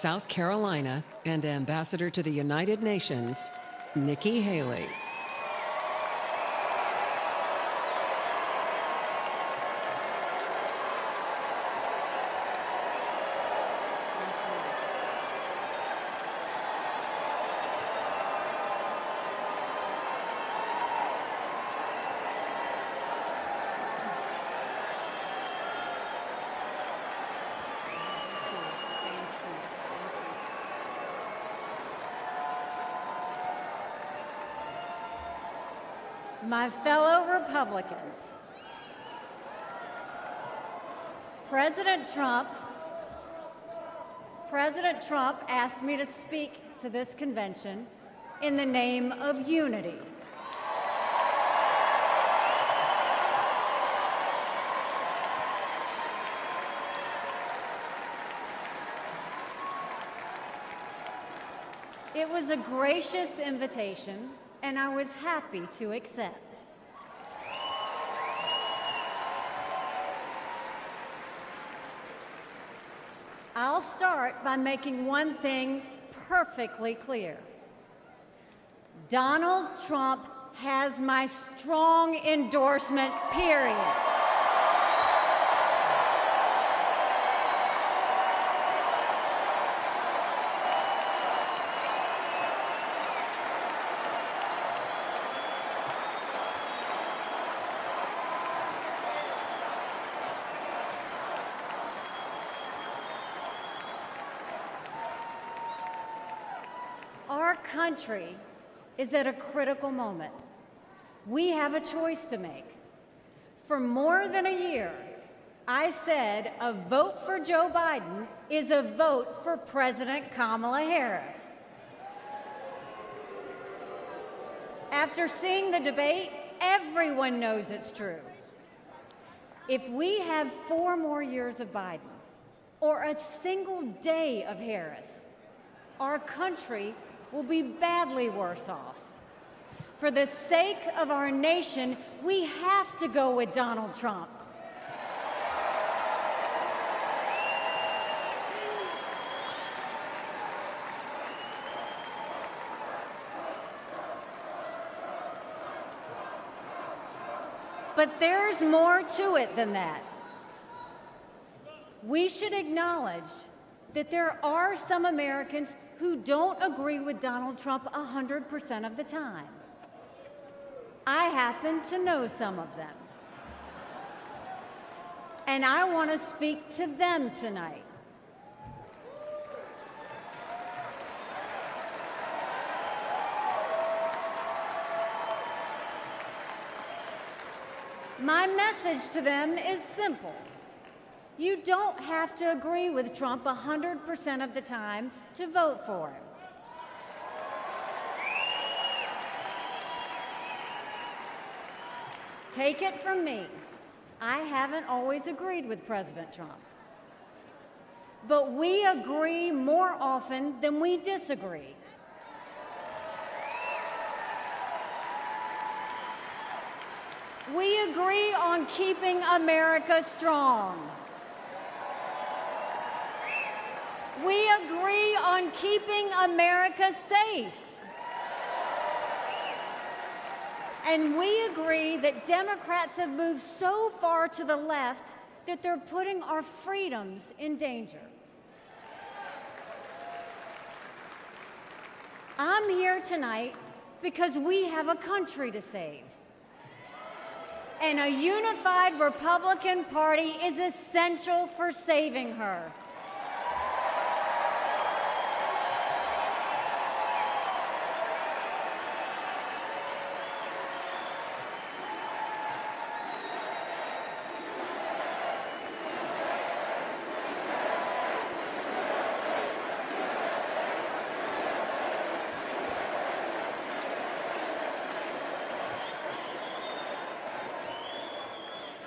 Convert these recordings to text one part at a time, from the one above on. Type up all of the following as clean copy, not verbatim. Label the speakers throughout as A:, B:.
A: South Carolina and Ambassador to the United Nations, Nikki Haley.
B: My fellow Republicans, President Trump asked me to speak to this convention in the name of unity. It was a gracious invitation, and I was happy to accept. I'll start by making one thing perfectly clear. Donald Trump has my strong endorsement, period. Our country is at a critical moment. We have a choice to make. For more than a year, I said a vote for Joe Biden is a vote for President Kamala Harris. After seeing the debate, everyone knows it's true. If we have 4 more years of Biden or a single day of Harris, our country will be badly worse off. For the sake of our nation, we have to go with Donald Trump. But there's more to it than that. We should acknowledge that there are some Americans who don't agree with Donald Trump 100% of the time. I happen to know some of them. And I want to speak to them tonight. My message to them is simple. You don't have to agree with Trump 100% of the time to vote for him. Take it from me, I haven't always agreed with President Trump. But we agree more often than we disagree. We agree on keeping America strong. We agree on keeping America safe. And we agree that Democrats have moved so far to the left that they're putting our freedoms in danger. I'm here tonight because we have a country to save. And a unified Republican Party is essential for saving her.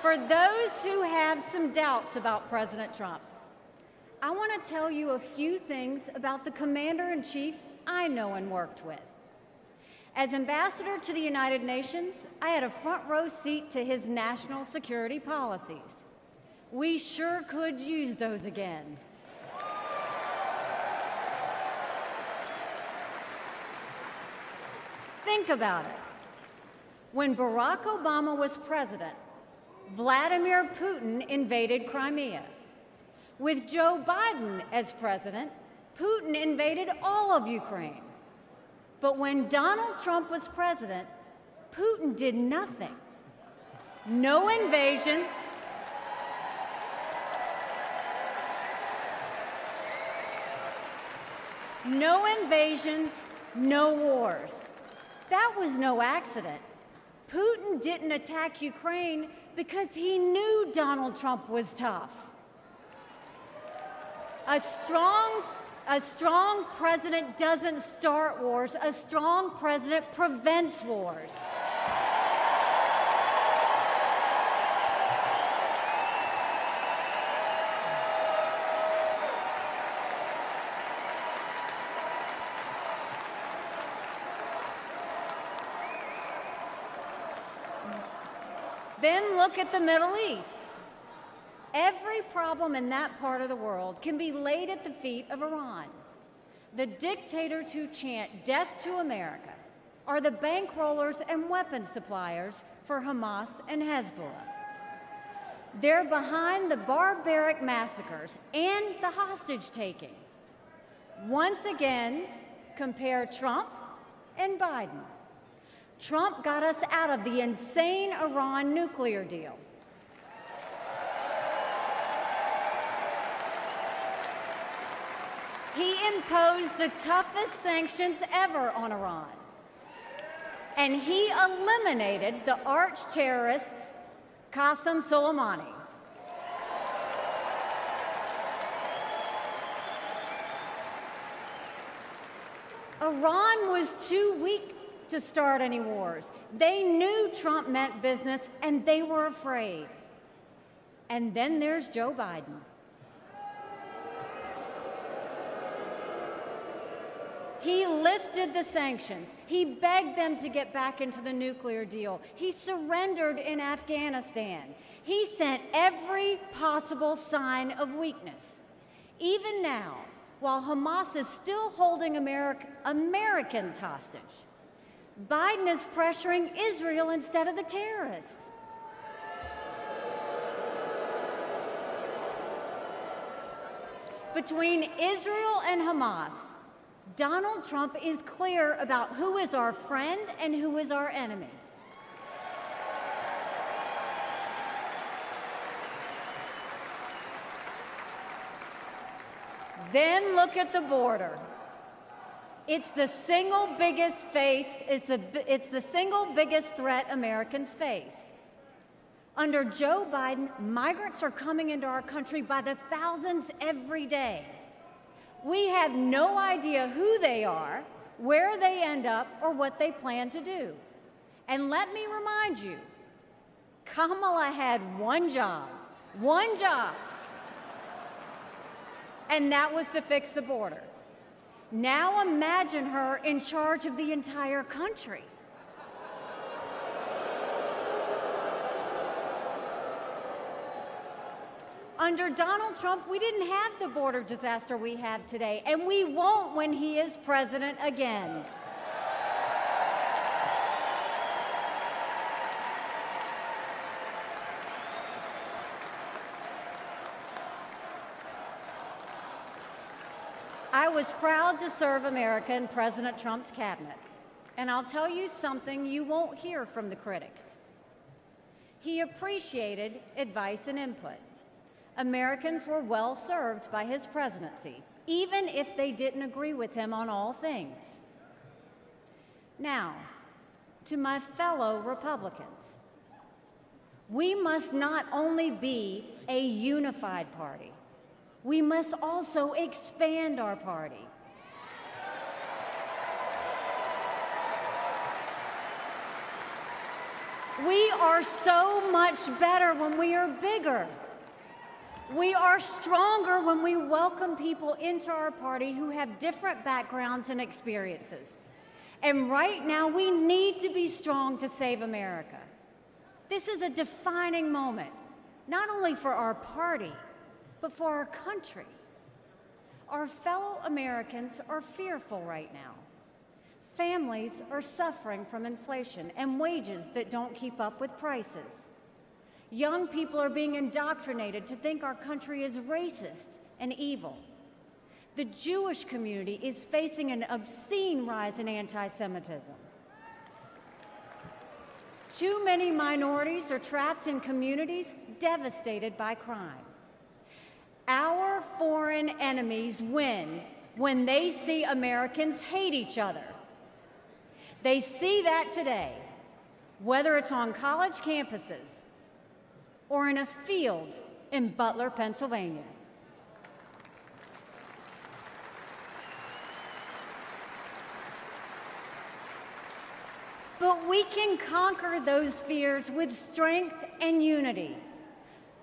B: For those who have some doubts about President Trump, I want to tell you a few things about the Commander-in-Chief I know and worked with. As Ambassador to the United Nations, I had a front row seat to his national security policies. We sure could use those again. Think about it. When Barack Obama was president, Vladimir Putin invaded Crimea. With Joe Biden as president, Putin invaded all of Ukraine. But when Donald Trump was president, Putin did nothing. No invasions. No invasions, no wars. That was no accident. Putin didn't attack Ukraine because he knew Donald Trump was tough. A strong president doesn't start wars. A strong president prevents wars. Then look at the Middle East. Every problem in that part of the world can be laid at the feet of Iran. The dictators who chant death to America are the bankrollers and weapons suppliers for Hamas and Hezbollah. They're behind the barbaric massacres and the hostage-taking. Once again, compare Trump and Biden. Trump got us out of the insane Iran nuclear deal. He imposed the toughest sanctions ever on Iran. And he eliminated the arch-terrorist Qasem Soleimani. Iran was too weak to start any wars. They knew Trump meant business, and they were afraid. And then there's Joe Biden. He lifted the sanctions. He begged them to get back into the nuclear deal. He surrendered in Afghanistan. He sent every possible sign of weakness. Even now, while Hamas is still holding Americans hostage, Biden is pressuring Israel instead of the terrorists. Between Israel and Hamas, Donald Trump is clear about who is our friend and who is our enemy. Then look at the border. It's the single biggest threat Americans face. Under Joe Biden, migrants are coming into our country by the thousands every day. We have no idea who they are, where they end up, or what they plan to do. And let me remind you, Kamala had one job, and that was to fix the border. Now imagine her in charge of the entire country. Under Donald Trump, we didn't have the border disaster we have today, and we won't when he is president again. I was proud to serve America in President Trump's cabinet, and I'll tell you something you won't hear from the critics. He appreciated advice and input. Americans were well served by his presidency, even if they didn't agree with him on all things. Now, to my fellow Republicans, we must not only be a unified party, we must also expand our party. We are so much better when we are bigger. We are stronger when we welcome people into our party who have different backgrounds and experiences. And right now, we need to be strong to save America. This is a defining moment, not only for our party, but for our country. Our fellow Americans are fearful right now. Families are suffering from inflation and wages that don't keep up with prices. Young people are being indoctrinated to think our country is racist and evil. The Jewish community is facing an obscene rise in anti-Semitism. Too many minorities are trapped in communities devastated by crime. Our foreign enemies win when they see Americans hate each other. They see that today, whether it's on college campuses or in a field in Butler, Pennsylvania. But we can conquer those fears with strength and unity.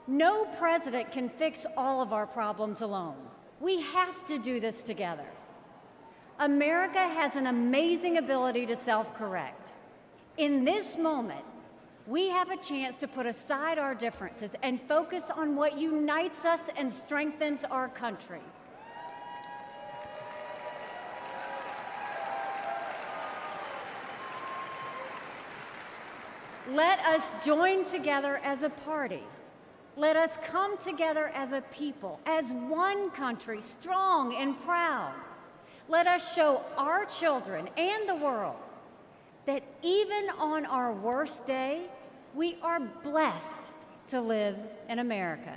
B: No president can fix all of our problems alone. We have to do this together. America has an amazing ability to self-correct. In this moment, we have a chance to put aside our differences and focus on what unites us and strengthens our country. Let us join together as a party. Let us come together as a people, as one country, strong and proud. Let us show our children and the world that even on our worst day, we are blessed to live in America.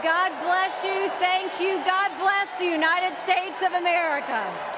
B: God bless you. Thank you. God bless the United States of America.